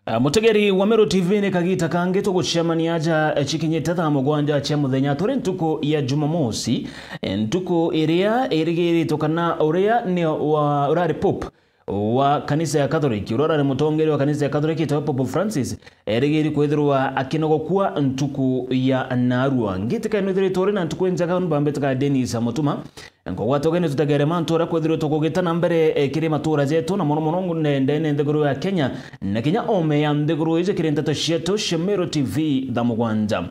Mutegeri wa Meru TV ni kagita kange tugucemania aja chikinyete thaa mugwanja cia muthenya turi ntuku ya Jumamosi, ntuku iria irigiritwo kana uria ni wa urari Pope wa kanisa ya Katholiki, urari mutongeri wa kanisa ya Katholiki ta Pope Francis erigiri kwithirwa akinogokua ntuku ya narua ngitika nwithiritwo na ntuku njaga nbambetaka Dennis Mutuma ngo tugene tutagere mantora kwithirwo tukugitana mbere kiri matura jetu na mono ndene ndeguru ya Kenya na Kenya ome ya ndeguru ije kiri ntato shetu Meru TV thaa mugwanja.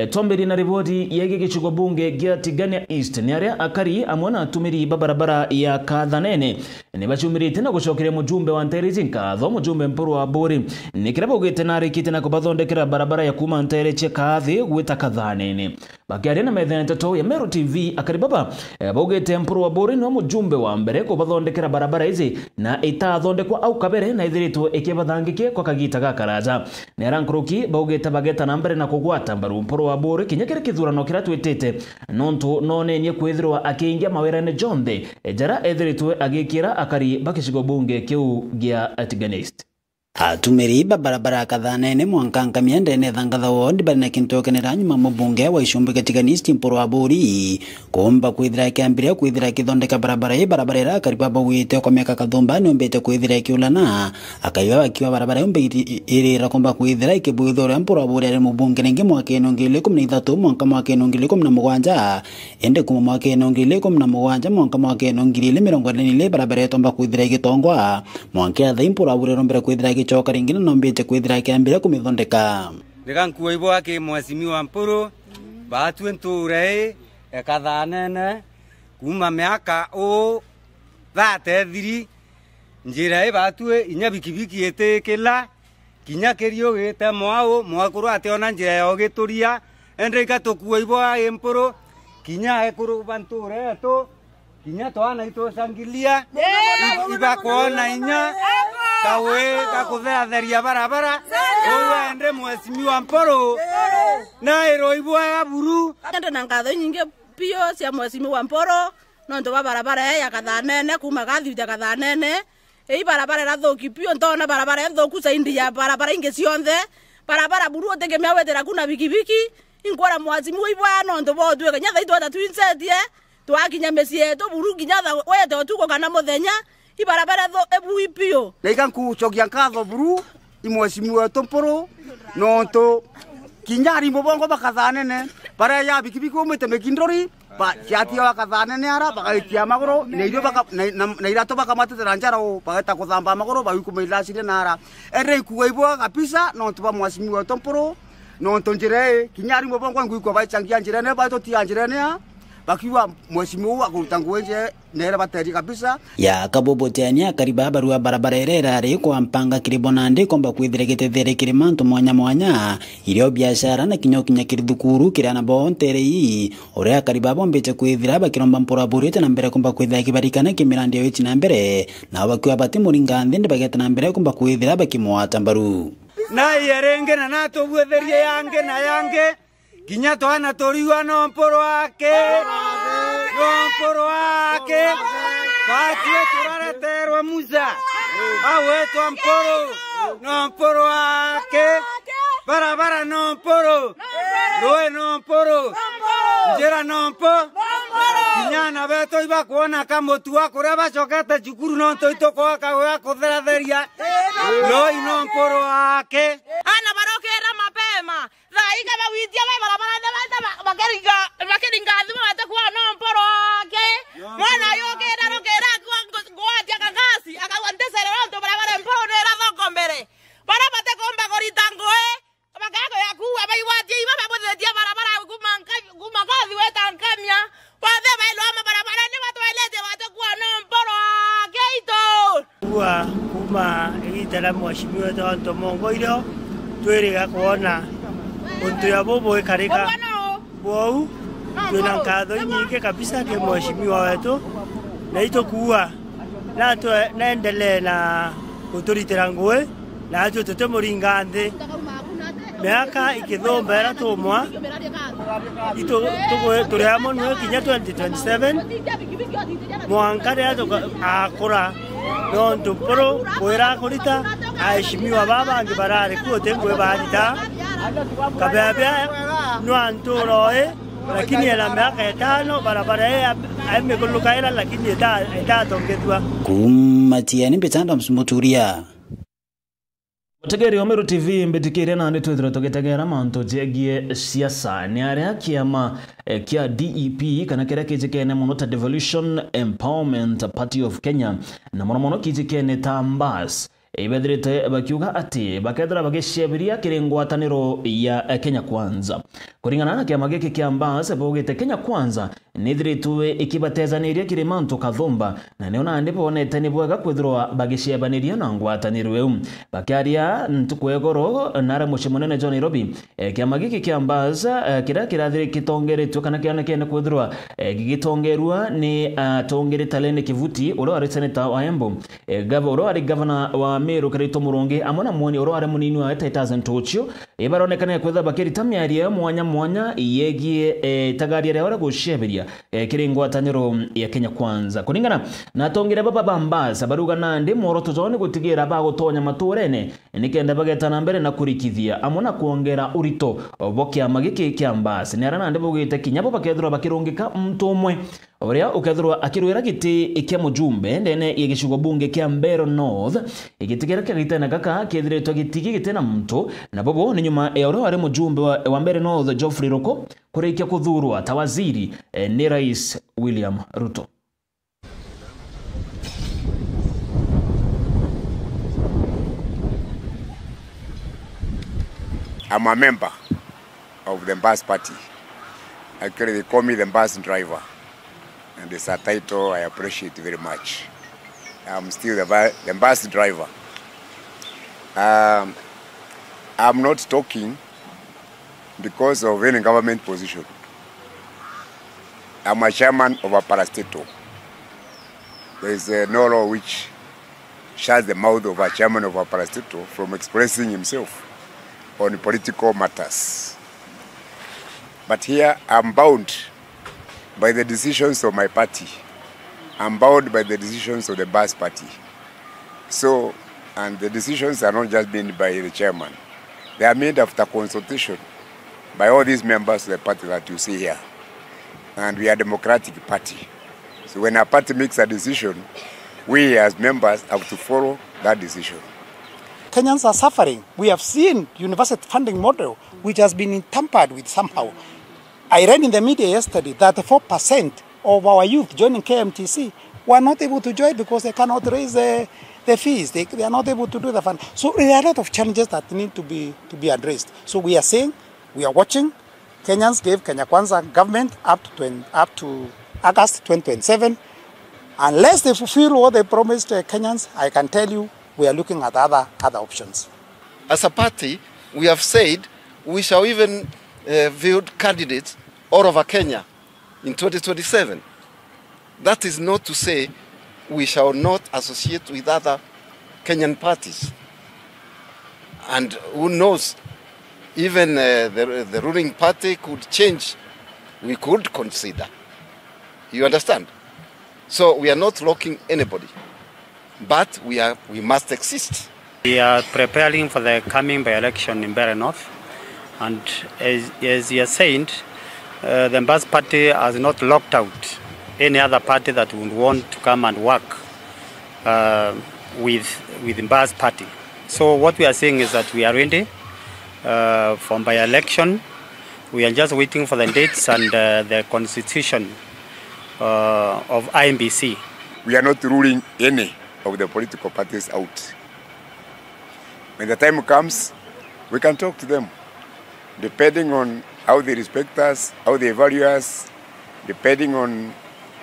Tomberi na riboti yege gichigo bunge gia Tigania East ni aria akari amwana atumiri barabara ya Kathanene ni bachumirite na gucokire mujumbe wa Nterezi Nkatho mujumbe mpuru wa Bori ni kirabo gitenari kitena kubathondekera barabara ya kuma Ntere che Kathi gwita Kathanene bakiari na methene ntato ya Meru TV akari baba bogete mpuru wa Bori no mujumbe wa mbere kubathondekera barabara izi na itathondekwa au kabere na ithirito ikibathangike kwa kagita gakaraja ni arankruki bogete bageta na mbere na kugwata mbaru mpuru wa Bori kinyakire kithurano kiratwitete nontu none ni kwithirwa akiingia mawera-ini jonthe jara ethiritwe agikira akari bakicigo bunge kiu gia Tigania East. Atumiri barabara Kathanene mwankanka miendene thangatha ward bari na kintokenera nyuma mubunge wa Icumbi Tigania East mpuru wa Bori kumba kwithira kiambiria kwithira kithondeka barabara ira kariba bawite kwa miaka kathumba ni ombete kwithira kiulana akaiba bakiwa barabara irira kumba kwithira ikibwithora mpuru wa Bori ari mubunge ningi mwaka 2013 mwaka 2017 ende kuma mwaka 2017 mwaka 2022 barabara tomba kwithira igitongwa mwaka tha mpuru wa Bori rombera kwithira choka ringine nombete kwithira kiambira kumithondeka ndigankuwa ibo ake mwesimiwa mpuru batu nture Kathanene kuma miaka o thate thiri njira batu inya bikibiki etekela kinya kerio gete mwao mwakuru ate ona njira yo gituria ende ikatokuwa ibo ake mpuru kinya ekuru banture to kinya twana ito sangilia iba kuona inya kawe kakuthea theria barabara uende mwesimiwa mpuru na iroibwa ya buru ende na ngatho nyingi pio cia mwesimiwa mpuru nonto barabara ya Kathanene kuma gathithia Kathanene barabara rathuki pio ntona barabara nthuku saindi ya barabara ingi cionthe barabara buru otegemea wetera kuna bikibiki inkora mwesimiwa ibwa nonto botwe kenya thaitwa tatu insetie twakinya mesie to buru kinya wete otuko kana muthenya ibarabara tho ebui pio leikan ku chokia nkatho buru imwesimiwa tomporo nonto kinyari mbongo bakathanene bara ya bikibiki umete mekindori ba chati wa Kathanene ara bakaitia magoro neirio baka na irato bakamatera njara o bageta kuthamba magoro bayikumeilacire nara ere kuwaibwa kabisa nonto ba mwesimiwa tomporo nonto njire kinyari mbongo nguikwa baichangia njire ne baito tia njire ne bakiwa mwesimiwa akutanguenje nere bateri kabisa ya kabobotania kariba barua barabara irerare kwa mpanga kiribonande komba kwithire githethere kirimanto mwanya irio biashara na kinyokinya kirithukuru kirana bonterei uria kariba bombete kwithira bakiromba mpura burite na mbere komba kwithira kibarikana kimirandi yo ichi na mbere na bakiwa bati muringa ndende bageta na mbere komba kwithira bakimwata mbaru na yerenge na nato bwetherie yange na yange kinya twana toriwa no mporo wake batwe turareterwa muza awetwa no mporo wake barabara no mporo roe no mporo njera no mporo kinyana beto iba kuona kamotu akure bacokete cukuru no toitoko akawe kutheratheria roi no mporo wake ana barokera mapema thaiga bawitia barabara bakeringa thuma batakuwa no mporo wake mwana yokera rokera ngwatia kagasi akawantesera ronto barabara mporo nera thoko mbere barabate komba koritangoe bakago yakuwa baiwatia iba babothetia barabara kuma kathi wetankamia wathe bailo ama barabara ni watu wailete batakuwa no mporo wake ito kuma itara mweshimiwa tonto mongoiro twiriga kuona untu ya bobo ikarika wau tuna nkatho nyingi kabisa ke mweshimiwa wetu na ito kuwa na to naendelee na uturitira ngwe na atu tutemuringa nthi miaka ikithombera tumwa ito turiamo nwe kinya 2027 mwanka ria akura nontu mpuru kwira kurita aheshimiwa baba angibarare kuote ngwe bahita kabebe nuanturoe lakini ela miaka 5 barabara hii amekulukaira lakini itatongezwa kumatiani Betanda Msumoturia Mutegeri wa Meru TV mbetikire na nditwithira tugitegera mantu jegie siasa ni aria kiama kia DEP kana kiria kijikene muno ta Devolution Empowerment Party of Kenya na muno kijikene ta Mbas ibethirite bakiuga ati bakethira bagishebiria kiringwataniro ya Kenya Kwanza kuringana na kiama giki kia Mbas bogite Kenya Kwanza nithiritwe ikibatezaniria kirimantu kathumba na neona ndipo onete ni bwega kwithirwa bagishebaniria na ngwataniro eu bakiaria ntukwegoro nara mushimonene John Nairobi kiama giki kia Mbas kirathire kitongeretwe kana kianakene kwithirwa gigitongerwa ni tongere talene kivuti uro ari senator wa Embu gavoro ari governor wa Meru Kirito Muronge amona mwoni uro ari munini wa 8000 tochio ibaronekana kwithirwa bakirita miaria mwanya yegie tagaria ria ora gusheberia kiringwataniro ya Kenya Kwanza kuningana na tongere baba Mbas baruga nandi moroto zone gutigira bagotonya maturene nikenda bagetana mbere na kurikithia amona kuongera urito bokia magiki kia Mbas ni arana ndebo gite kinyabo bakethirwa bakirungika mtu umwe oria ukethirwa akirwira giti ikia mujumbe ndene igishugo bunge kia Mbero North igitigera kagitena kaka kethiretwa gitigi gitena mtu na bobo ni nyuma ya oro ari mujumbe wa Mbero North Geoffrey Roko kurikia kuthurwa tawaziri ni Rais William Ruto. I'm a member of the Mbas party. Actually, they call me the Mbas driver. And it's a title I appreciate very much. I'm still the Mbas driver. I'm not talking because of any government position. I'm a chairman of a parastatal. There is no law which shuts the mouth of a chairman of a parastatal from expressing himself on political matters. But here I'm bound by the decisions of my party. I'm bound by the decisions of the Mbas party. So, and the decisions are not just made by the chairman. They are made after consultation by all these members of the party that you see here. And we are a democratic party. So when a party makes a decision, we as members have to follow that decision. Kenyans are suffering. We have seen university funding model which has been tampered with somehow. I read in the media yesterday that 4% of our youth joining KMTC were not able to join because they cannot raise the fees. They are not able to do the fund. So there are a lot of challenges that need to be addressed. So we are saying, we are watching. Kenyans gave Kenya Kwanza government up to August 2027. Unless they fulfill what they promised Kenyans, I can tell you, we are looking at other options. As a party, we have said we shall even field candidates all over Kenya in 2027. That is not to say we shall not associate with other Kenyan parties. And who knows, even the ruling party could change. We could consider. You understand? So we are not locking anybody. But we must exist. We are preparing for the coming by-election in Mbere North. And as you are saying, the Mbas party has not locked out any other party that would want to come and work with the Mbas party. So what we are saying is that we are ready for by-election. We are just waiting for the dates and the constitution of IMBC. We are not ruling any of the political parties out. When the time comes, we can talk to them, depending on how they respect us, how they value us, depending on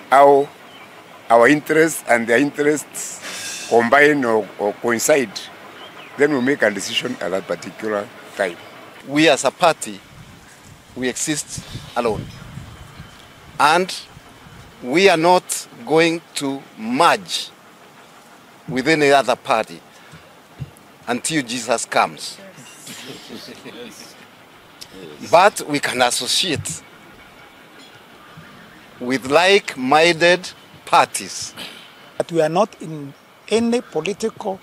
how our interests and their interests combine or coincide. Then we make a decision at that particular time. We as a party, we exist alone. And we are not going to merge with any other party until Jesus comes. But we can associate with like-minded parties. But we are not in any political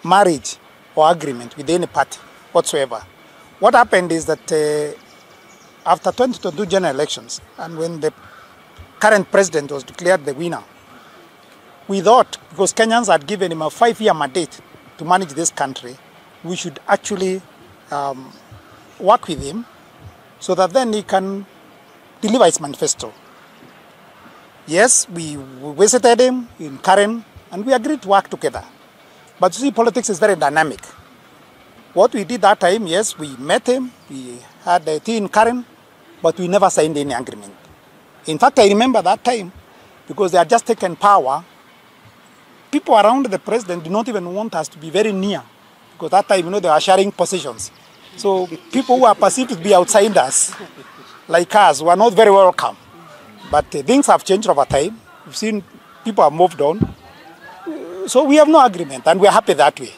marriage or agreement with any party whatsoever. What happened is that after 2022 general elections, and when the current president was declared the winner, we thought, because Kenyans had given him a 5-year mandate to manage this country, we should actually work with him so that then he can deliver his manifesto. Yes, we visited him in Karen and we agreed to work together. But you see, politics is very dynamic. What we did that time, yes, we met him, we had a tea in Karen, but we never signed any agreement. In fact, I remember that time, because they had just taken power, people around the president did not even want us to be very near, because that time, they were sharing positions. So people who are perceived to be outsiders, like us, were not very welcome. But things have changed over time. We've seen people have moved on. So we have no agreement, and we're happy that way.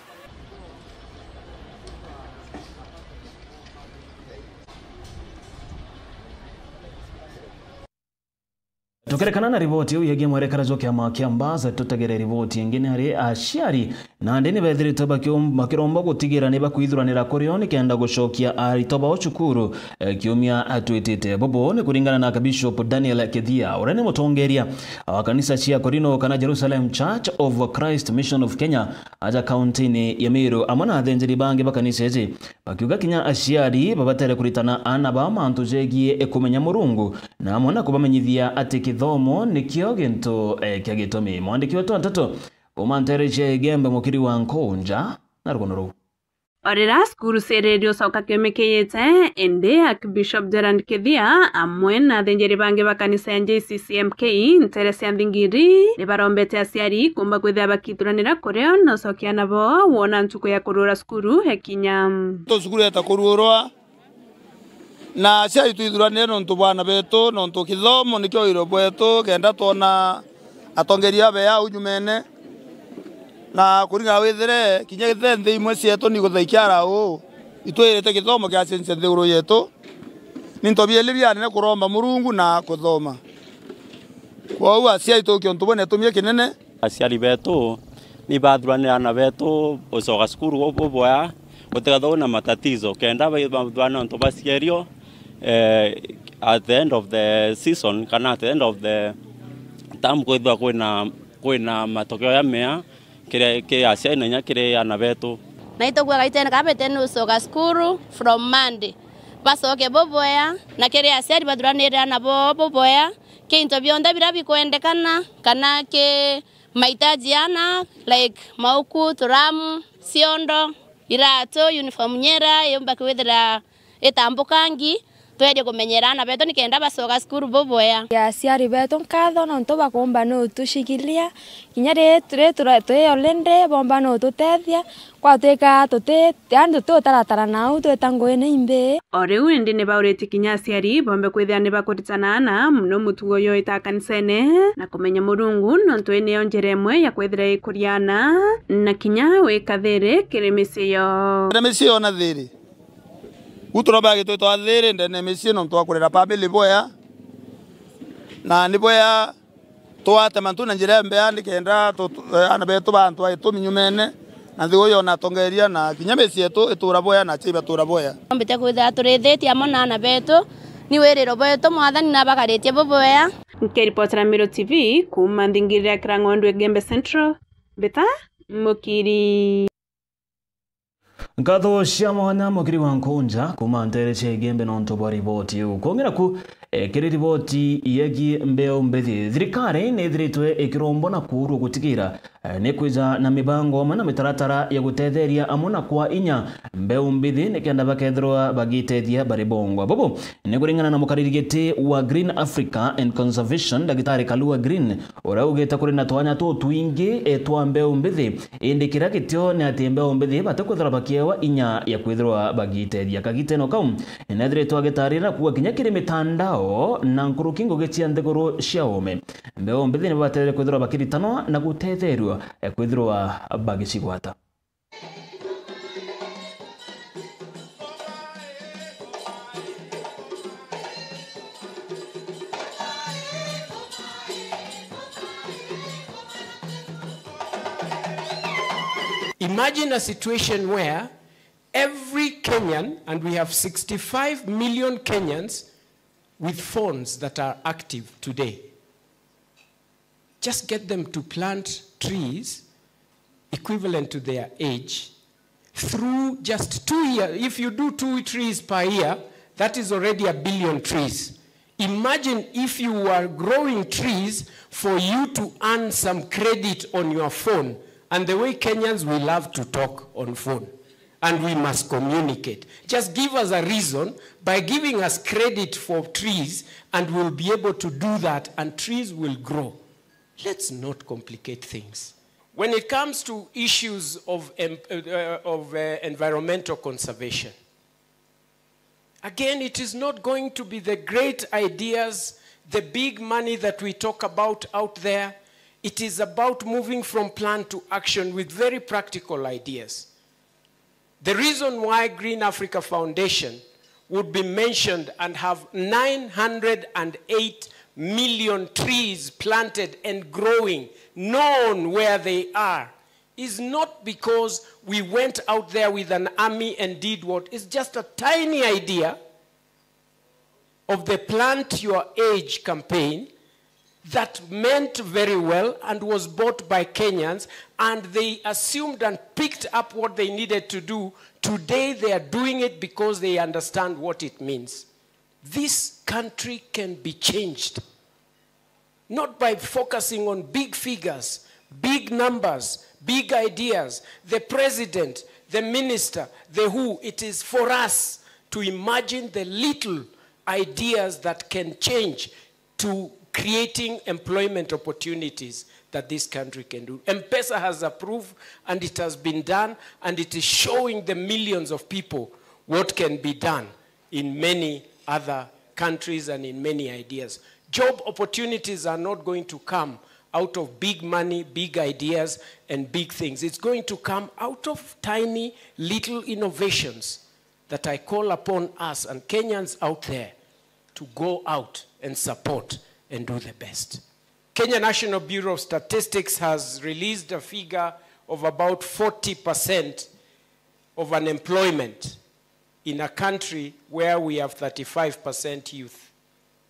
Tukerekana na riboti uyu yegie mwerekerazo kiama kia Mbaza tutagere riboti ingine hari aciari na ndeni bethirite bakiromba gutigira ne bakwithuranira kurioni kenda gucokia aritoba ocukuru kiumia atwitite bobo ne kuringana na Bishop Daniel Kethia urene mutongeria wa kanisa cia Korino kana Jerusalem Church of Christ Mission of Kenya aja county ni ya Meru amana athenjeri bangi bakanisa ezi bakiuga kinya aciari babatere kuritana ana ba mantu jegie kumenya Murungu na amona kubamenyithia ati kithomo nikio gintu kia gitumi mwandiki wetu Ntoto umantereje Gembe mukiri wa Nkonja na rugonoro Orera skuru sererio soka kemekeyete ende Bishop Gerard Kethia amwe na athenjeri bangi bakanisa ya JCCMK Nteresi Nthingiri nibarombete aciari kumba kwithia bakithuranira kurio no cokia nabo wona ntuko ya kurura skuru hekinya to skuru eta kururwa na aciari twithuranire no ntubana betu no ntukithomo nikio iro bwetu kenda tona atongeria be ya unyumene na kuringa withere kinya githenthi imwe cietu ni guthaikiara u itwirite githomo kia cience nthiguru yetu ni ntobieliria ne kuromba Murungu na kuthoma kwa u aciari tukio ntubone tumie kinene aciari betu ni bathuranira na betu ucoka cukuru boboya gutigathona matatizo kenda bathwana ntubacierio at the end of the season kana at the end of the term kwithwa kwina matokeo ya mea kire aciari na nyakire ana betu na itogwa gaitene kabete no soka skuru from Monday basoke boboya na kire aciari bathuranira na boboya kinto bionda birabi kuendekana kana ke mahitaji ana like mauku turamu siondo irato uniform nyera yomba kwithira etambukangi twende kumenyerana beto nikenda basoka skuru boboya ya aciari beto nkatho no nto bakomba no tushikilia kinya tue olende bomba no tutethia kwa tweka ando tutaratara nau twetangwene imbe oriu indi ne baureti kinya aciari bombe kwithia ne bakuritana na muno mutugo yo itakanisene na kumenya Murungu no twene onjeremwe ya kwithira ikuriana na kinya wikathere kiremisiyo na thiri utroba gitu to athiri ndene misino mtu akurera pabili boya na ni boya to atamantu na njira mbe andi kenda to ana beto bantu aito minyumene na thigo yo na tongeria na kinyamesi yetu itura boya na chiba tura boya mbite kwitha turethetie amona na beto ni werero beto mwathani na bakaretie boboya Nkiripotera Miro TV kuma Nthingiri ya Kirang'ondu Gembe Central beta mukiri Ngatho cia mwana mukiri wa Nkonja kuma Nteresi Gembe no ntobwa riboti yu kongera ku kiri riboti yegi mbeo mbethi thirikari ni thiritwe ikirombo na kuru gutigira ni kwiza na mibango mana mitaratara ya gutetheria amona kwa inya mbeo mbethi ni kenda bakethirwa bagitethia baribongwa bobo ni kuringana na mukaririgiti wa Green Africa and Conservation Dagitari Kalua Green ora ugeta kuri na twanya tu twingi twa mbeo mbethi indikira kityo ni ati mbeo mbethi batakwethira bakiewa inya ya kwithirwa bagitethia kagiteno kaum ni thiritwe agitarira kuwa kinya kiri mitandao na nkurukingo getia nthiguru cia ume mbeo mbethi ni batere kwithirwa bakiritanwa na gutetherwa kwithirwa bagicigwata Imagine a situation where every Kenyan, and we have 65 million Kenyans with phones that are active today. Just get them to plant trees equivalent to their age through just 2 years. If you do 2 trees per year, that is already 1 billion trees. Imagine if you were growing trees for you to earn some credit on your phone. And the way Kenyans, we love to talk on phone. And we must communicate. Just give us a reason by giving us credit for trees, and we'll be able to do that, and trees will grow. Let's not complicate things. When it comes to issues of environmental conservation, again, it is not going to be the great ideas, the big money that we talk about out there. It is about moving from plan to action with very practical ideas. The reason why Green Africa Foundation would be mentioned and have 908 million trees planted and growing, known where they are, is not because we went out there with an army and did what is just a tiny idea of the Plant Your Age campaign that meant very well and was bought by Kenyans, and they assumed and picked up what they needed to do. Today they are doing it because they understand what it means. This country can be changed, not by focusing on big figures, big numbers, big ideas, the president, the minister, the who. It is for us to imagine the little ideas that can change to creating employment opportunities that this country can do. M-Pesa has approved, and it has been done, and it is showing the millions of people what can be done in many other countries and in many ideas. Job opportunities are not going to come out of big money, big ideas, and big things. It's going to come out of tiny little innovations that I call upon us and Kenyans out there to go out and support and do the best. Kenya National Bureau of Statistics has released a figure of about 40% of unemployment in a country where we have 35% youth.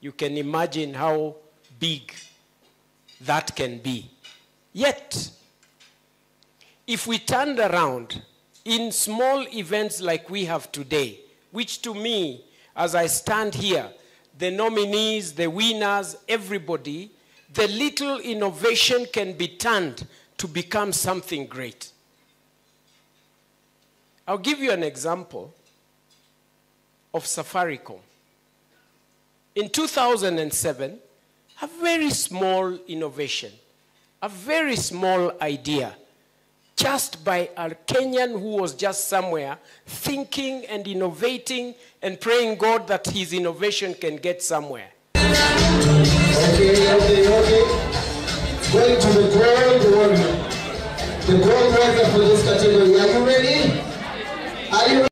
You can imagine how big that can be. Yet, if we turned around in small events like we have today, which to me, as I stand here, the nominees, the winners, everybody, the little innovation can be turned to become something great. I'll give you an example of Safaricom. In 2007, a very small innovation, a very small idea, just by a Kenyan who was just somewhere thinking and innovating and praying God that his innovation can get somewhere. Okay. Going to the gold winner. The gold winner for this category. Are you ready? Are you ready?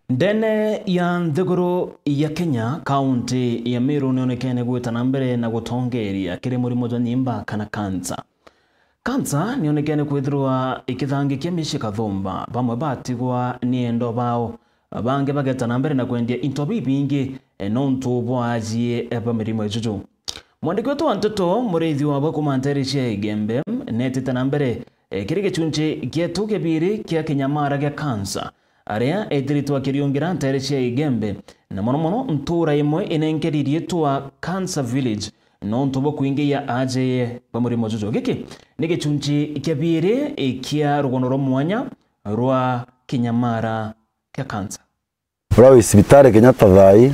Ndene ya nthiguru ya Kenya, kaunti ya Meru nionekene gwitana mbere na gutongeria kiri murimo jwa nyimba kana cancer. Cancer nionekene kwithirwa ikithangikia mishika thumba bamwe batigwa ni endo bao bange bagetana mbere na kwendia into bibingi nontu bwajie bamirimo ejuju. Mwandiki wetu wa ntoto mureithi wa bakumanteri cia igembe netitana mbere kiri gicunji gietu gebiri kia kinyamara gia cancer aria ethiritwa kiriungira ntere cia igembe na mono ntura imwe inenkeririe twa Cancer Village nontu bo kuingia aje bamurimo juju. Giki ni gicunji kebiri kia rugono ro mwanya rwa kinyamara kia cancer. Rawi sibitari Kenyatta thai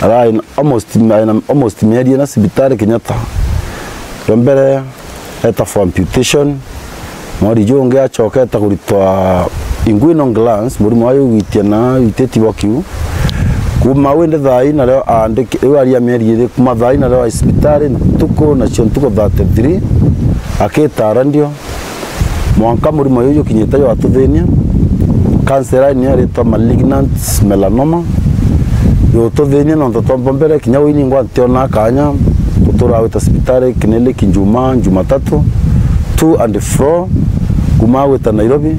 ara almost media na sibitari Kenyatta rombere eta for amputation mori jonge achoka eta kuritwa inguinal glands muri mwayo witiana iteti wakiu kuma wende thai na leo ande ewaria meria kuma thai na leo sibitari tuko na chontuko 33 aketa ndio mwanka muri mwayo kinyeta yo atuthenia cancer ni aretwa malignant melanoma yo tuthenia no ntotombo mbere kinya wini ngwate na kanya kutura wita sibitari kinele kinjuma Jumatatu 2 and 4 kuma gwita Nairobi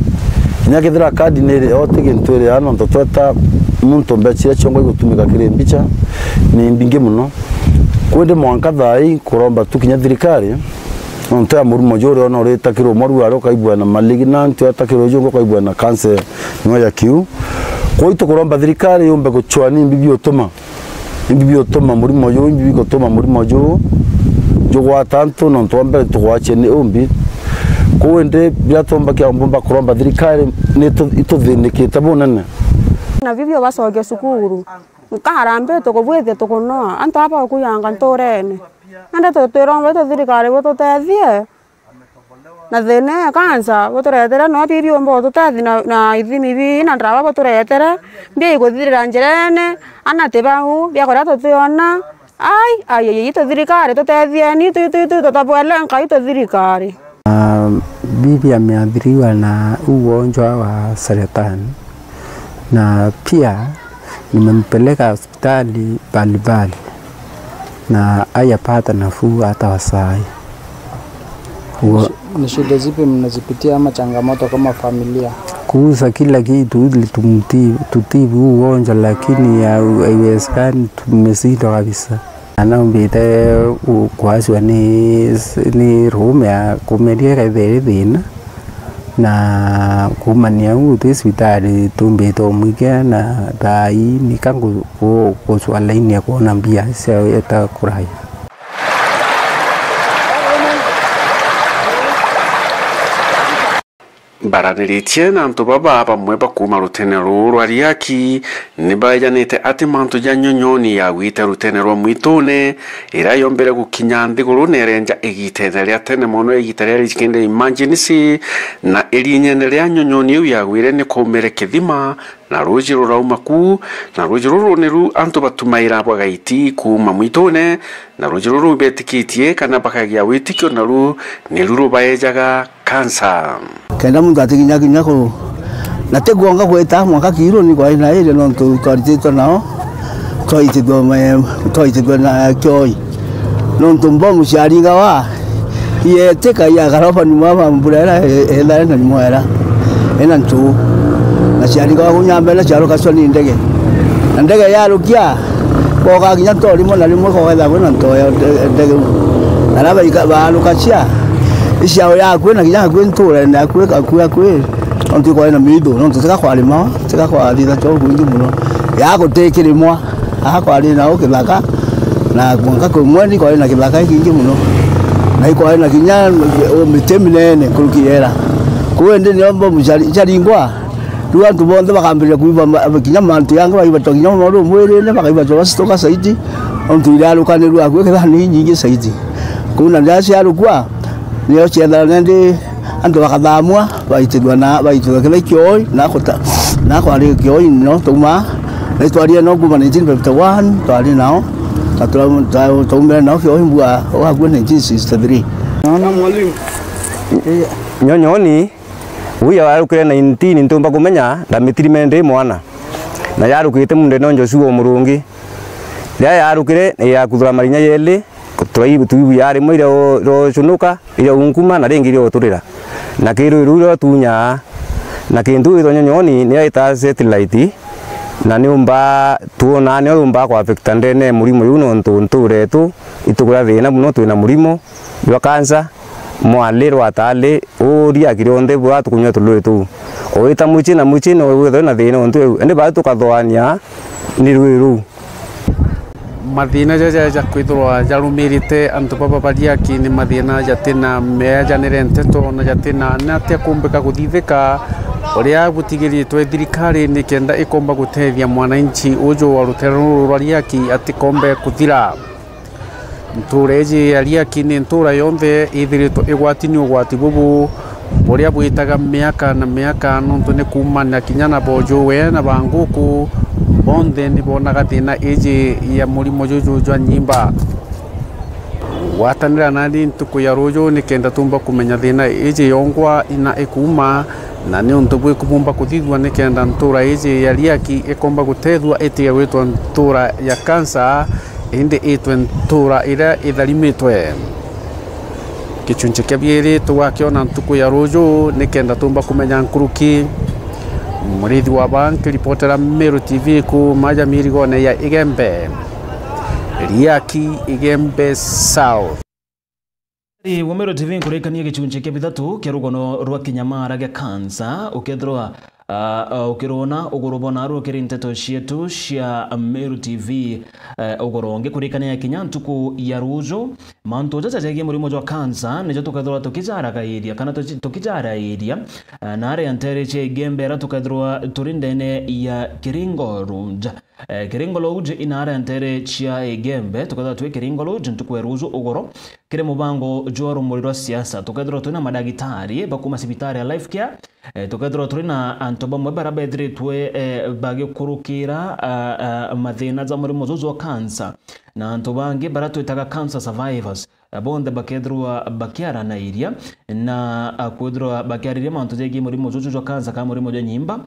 nya kithira kadi nere yote gintu iri ano ntotweta muntu mbechire chongo gutumika kire mbicha ni mbinge muno kwende mwanka thai kuromba tukinya thirikari onta murimo jore ono retakiro moru aro kaibwa na malignant yatakiro jongo kaibwa na cancer nyoya kiu koito kuromba thirikari yombe guchwani mbibi otoma murimo yo mbibi gotoma murimo jo jogwa tanto non tombe tugwache ni umbi kwende byatomba kya mbomba kuromba thirikari neto itothinikite bonane na vivyo basoge sukuru nkaharambe tukubwithe tukunoa anto apa kuyanga ntorene ande tutirombe thirikari bututethie na thine kansa buturetere no bibyo mbo tutethi na ithimi bi na ndawa buturetere mbi iguthirira njerene ana tebahu bya kora tutiona ai thirikari tutethie ni tutabwela nkai thirikari. Bibi ameathiriwa na ugonjwa wa saratani na pia nimempeleka hospitali mbalimbali na hayapata nafuu hata wasai. Ni shida zipi mnazipitia ama changamoto kama familia? Kuuza kila kitu ili tutibu ugonjwa, lakini haiwezekani, tumeshindwa kabisa. Anaombite kwaswa ni rume ya kumedia kaitheri thina na kumania utu hospitali tumbite omwike na thai nikangu kuswa laini ya kuona mbia cia eta kuraya. Baraniritie na antu baba bamwe bakuma rutene rwa riaki nibajanite ati mantu ja nyonyoni ya gwite rutene rwa mwitune ira yombere gukinya nthiguru nerenja igitete ria tene mono igitete ria rikende emergency na irinyene ria nyonyoni yu ya gwire ni kumere kithima na ruji rurauma ku na ruji ruru niru antu batumaira bwagaiti kuma mwitune na ruji ruru betikitie kana bakagia witikio na ru ni ruru baejaga kansa kenda mundu atikinya ko nategonga kweta mwaka kiro ni kwa ina ile no tukaritito nao toitidwa na kyoi no tumbo musharinga wa ye teka ya garofa ni mama mbulera ela na mwera ena ntu na sharinga wa kunyamba na charo kasoni ndege ya rukia ko ga kinya tori mo na limo ko ga bwana ntoya ndege araba ikalukachia ishao ya kwena kinya kwentura na kwe onti kwa na mido no tutaka kwa lima tutaka kwa dida cho kungi muno ya ko tekere mwa kwa ali na okibaka na mwanga ko mwani kwa na kibaka kingi muno na kwa na kinya mitemine kurukiera kuende ni ombo mucharingwa duan tu bonde bakambira kuiba kinya mantu yanga baiba to kinya no mwere ne bakaiba to stoka saiti onti ilalo kanelu akwe kada ni nyingi saiti kuna ndasi alukwa niyo chenda nende ando bakadamwa baitidwa kile kyoi na kwa ile kyoi no tuma na twali no kuma 1951 twali nao tumbe nao kyoi mbwa wa 1963 na mwalimu nyonyoni uya warukire 19 ntumba kumenya ndamitrimende mwana na yarukite munde no Joshua Murungi ya yarukire ya kuthura marinya yeli kutoibu tuibu yari mwire ro chunuka ile unkuma na rengi ro turira na kiru ro tunya na kindu iro nyonyoni ni aita satellite na ni umba tuona ni umba kwa affect ndene murimo yuno ntunture tu itukura thina muno twina murimo wa kansa mwalero atale oria kironde bwa tukunywa tulu tu oita muchi na wetho na thina ntu ende ba tukathoania ni rwiru mathina jaja kwithirwa jarumirite antu baba bariaki ni mathina jatina mejanire nteto na jatina natia kumbika kuthithika uria gutigiritwe thirikari ni kenda ikomba gutethia mwananchi ujo wa rutero rwariaki atikombe kuthira ntureji ariaki ni ntura yonthe ithirito igwatini ugwati bubu uria bwitaga miaka na miaka nontu ni kumana kinyana bojo we na banguku bonde ni bonaga thina iji ya murimo juju jwa nyimba watanira nandi ntuku ya rojo ni kenda tumba kumenya thina iji yongwa ina ikuma na ni untu bwe kubumba kuthithwa ni kenda ntura iji ya riaki ikomba gutethwa itiga wetwa ntura ya kansa indi itwe ntura ira itharimitwe Gichunche kia bieri tugakiona ntuku ya ruju nikenda tumba kumenya nkuruki murithi wa banki ripotera Meru TV ku maja mirigone ya Igembe Riaki Igembe South. Meru TV nkurekania gichunche kia bithatu kia rugono rwa kinyamara gia kansa ukethirwa ukirona ugurubona rukiri nteto cietu cia Meru TV ugoronge kurikania kinya ntuku ya rujo mantu jajaje murimo jwa kansa nijo tukethirwa tukijara kairia kana tukijara iria na ari antere che Igembe ra tukethirwa turindene ya Kiringo Road Kiringo Road inara antere cia Igembe tukethirwa twi Kiringo Road ntuku ya rujo ugoro kire mubango joro murirwa siasa tukethirwa twina madagitari bakuma sibitari ya Life Care tukethirwa turina antu bamwe barabethiritwe bagikurukira mathina za murimo zuzo kansa na antu bangi baratwitaga cancer survivors bonde bakethirwa bakiara na iria na kwithirwa bakiariria mantu jegi murimo zuzo kansa kama murimo jwa nyimba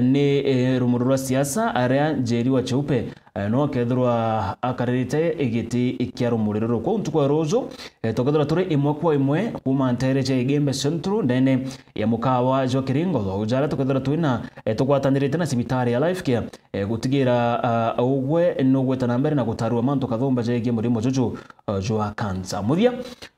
ni rumuru rwa siasa aria njeri wa cheupe no kethirwa akaririte igiti ikia rumuriro kwa ntuku ya ruzo tukethirwa turi imwe kwa imwe kuma ntere cha Igembe Central ndene ya mukawa jwa Kiringo ujara tukethirwa twina tugwatanirite na sibitari ya Life Care gutigira ugwe nugweta mbere na gutarwa mantu kathomba jegi murimo zuzo jwa kansa muthia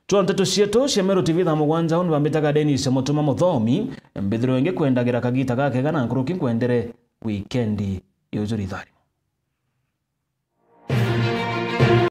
Tuanteto cietu cia Meru TV thaa mugwanja unu bambitaga Dennis Mutuma Muthomi mbithiro ingi kwendagira kagita gake kana nkuruki kwendere weekendi yuzuri thari.